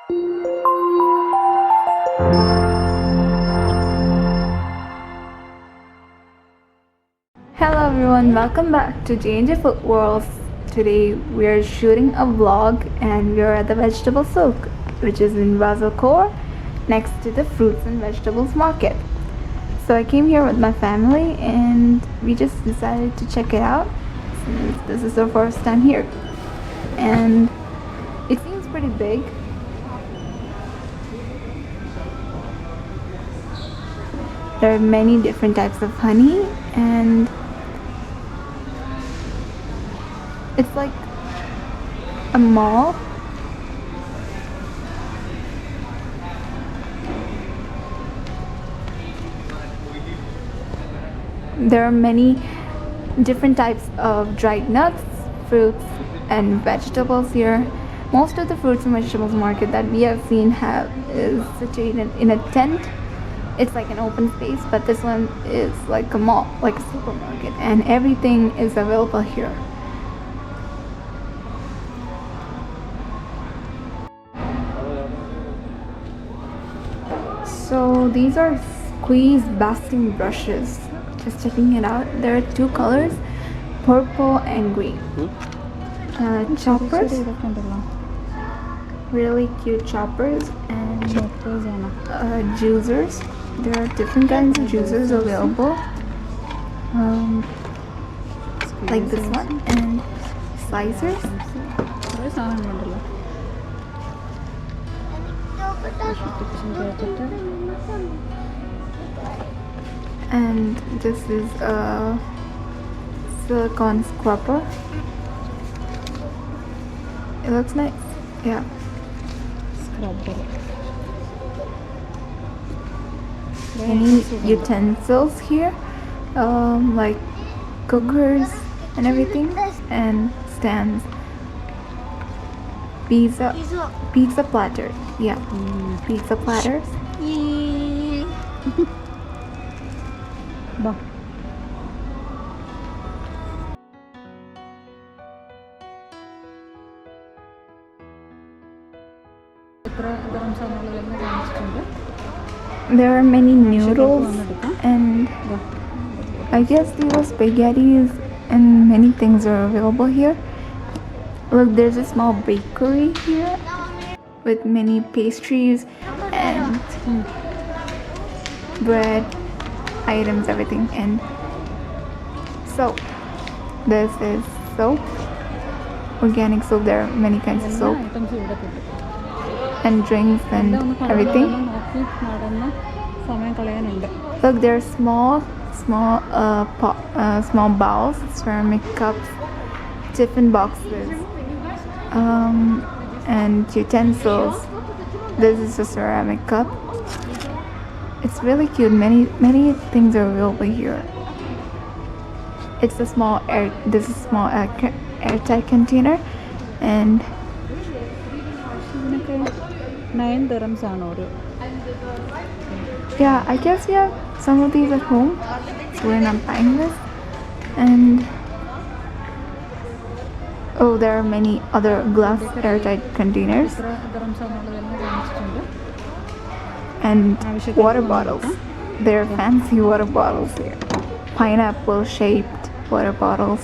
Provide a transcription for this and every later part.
Hello everyone, welcome back to JNJ Food World. Today we are shooting a vlog and we are at the vegetable Souq, which is in Ras-Al-Kour, next to the fruits and vegetables market. So I came here with my family and we just decided to check it out since this is our first time here. And it seems pretty big. There are many different types of honey and it's like a mall. There are many different types of dried nuts, fruits and vegetables here. Most of the fruits and vegetables market that we have seen is situated in a tent. It's like an open space, but this one is like a mall, like a supermarket, and everything is available here. So these are squeeze basting brushes. Just checking it out. There are two colors, purple and green. Choppers, really cute choppers, and juicers. There are different kinds of juicers available, like this one, and slicers. And this is a silicone scrubber. It looks nice. Yeah. Any utensils here, like cookers and everything, and stands. Pizza platter. Yeah, pizza platters. There are many noodles and I guess these are spaghettis and many things are available here. Look, there's a small bakery here with many pastries and bread items, everything. And soap. This is soap, organic soap. There are many kinds of soap and drinks and everything. Look, there are small bowls, ceramic cups, tiffin boxes, and utensils. This is a ceramic cup. It's really cute. Many things are available here. It's a small airtight container, and 9 dirhams ആണ്. Yeah, I guess we have some of these at home, so we're not buying this. And oh, there are many other glass airtight containers and water bottles. There are fancy water bottles here, pineapple shaped water bottles.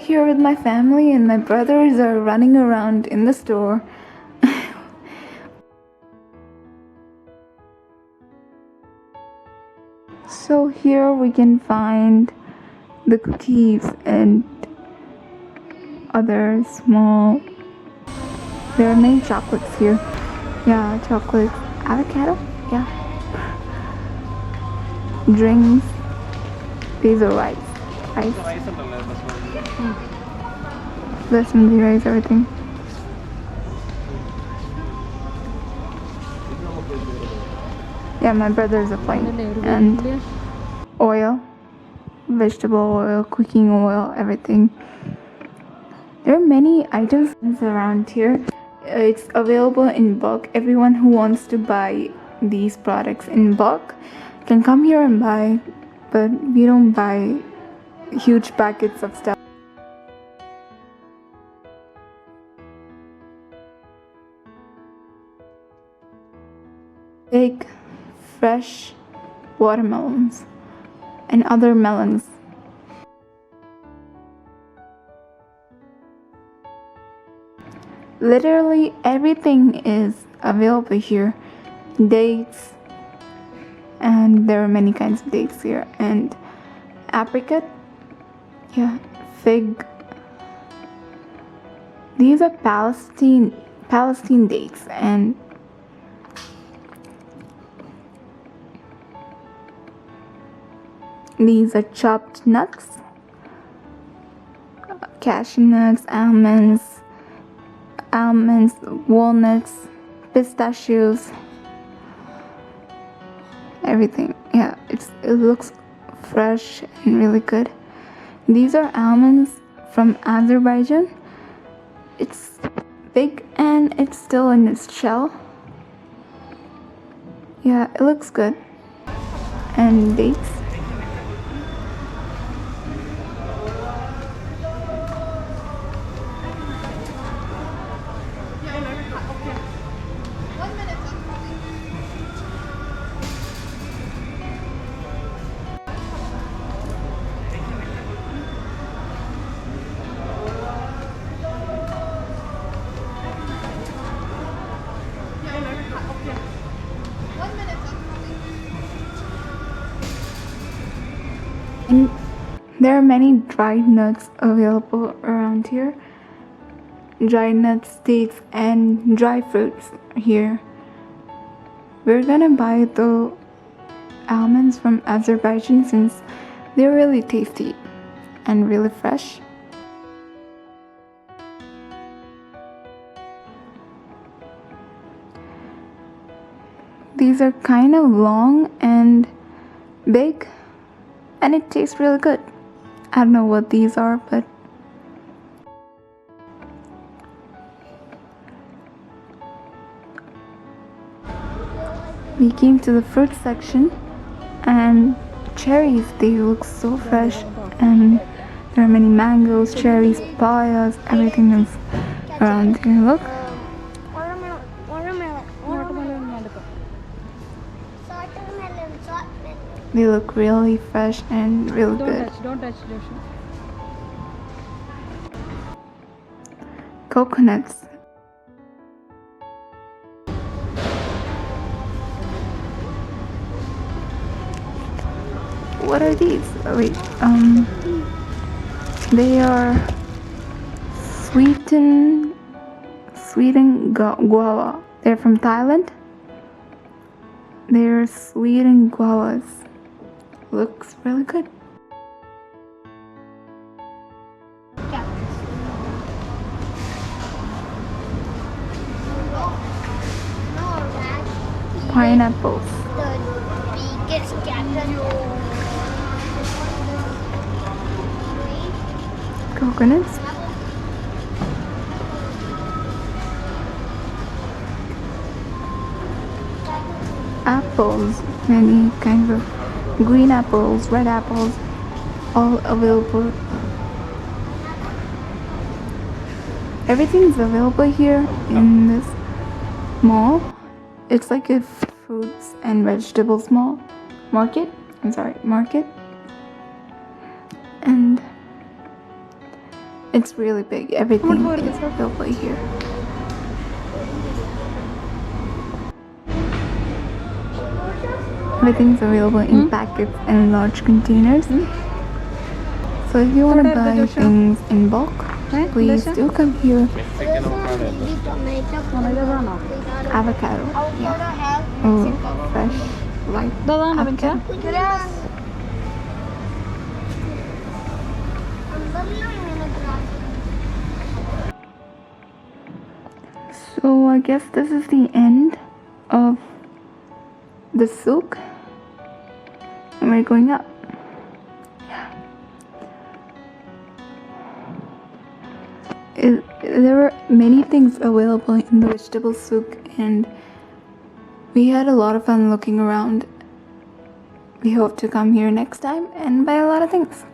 Here with my family, and my brothers are running around in the store. So here we can find the cookies and other small. There are many chocolates here. Yeah, chocolates, avocado. Yeah. Drinks. These are rice. Basmati rice, everything. Yeah, my brothers are playing. And oil, vegetable oil, cooking oil, everything. There are many items around here. It's available in bulk. Everyone who wants to buy these products in bulk can come here and buy, but we don't buy huge packets of stuff. big, fresh watermelons and other melons. Literally everything is available here. Dates, and there are many kinds of dates here, and apricot, yeah, fig. These are Palestine dates, and these are chopped nuts, cashew nuts, almonds, walnuts, pistachios, everything. Yeah, it looks fresh and really good. These are almonds from Azerbaijan. It's big and it's still in its shell. Yeah, it looks good. And dates. And there are many dried nuts available around here. Dried nuts, dates, and dry fruits here. We're gonna buy the almonds from Azerbaijan since they're really tasty and really fresh. These are kind of long and big, and it tastes really good. I don't know what these are, but we came to the fruit section, and cherries, they look so fresh, and there are many mangoes, cherries, papayas, everything is around here. Look, they look really fresh and really good. Don't touch, Joshua. Coconuts. What are these? Oh, wait, they are sweetened guava. They're from Thailand. They're sweetened guavas. Looks really good. Pineapples. The biggest Coconuts. Apples. Many kinds of green apples, red apples, all available. Everything's available here in this mall. It's like a fruits and vegetables market. Market. And it's really big. Everything is available here. Everything's available in packets and large containers. So if you want to buy things in bulk, please do come here. Avocado. Yeah. Oh, fresh, light avocado. So I guess this is the end of the Souq, and we're going up. There were many things available in the vegetable Souq, and we had a lot of fun looking around. We hope to come here next time and buy a lot of things.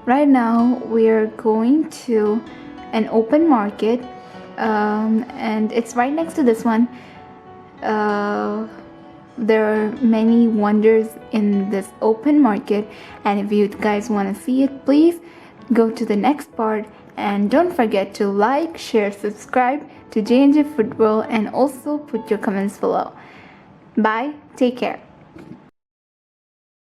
Right now we're going to an open market, and it's right next to this one. There are many wonders in this open market, and if you guys want to see it, please go to the next part, and don't forget to like, share, subscribe to JNJ Food World, and also put your comments below. Bye, take care.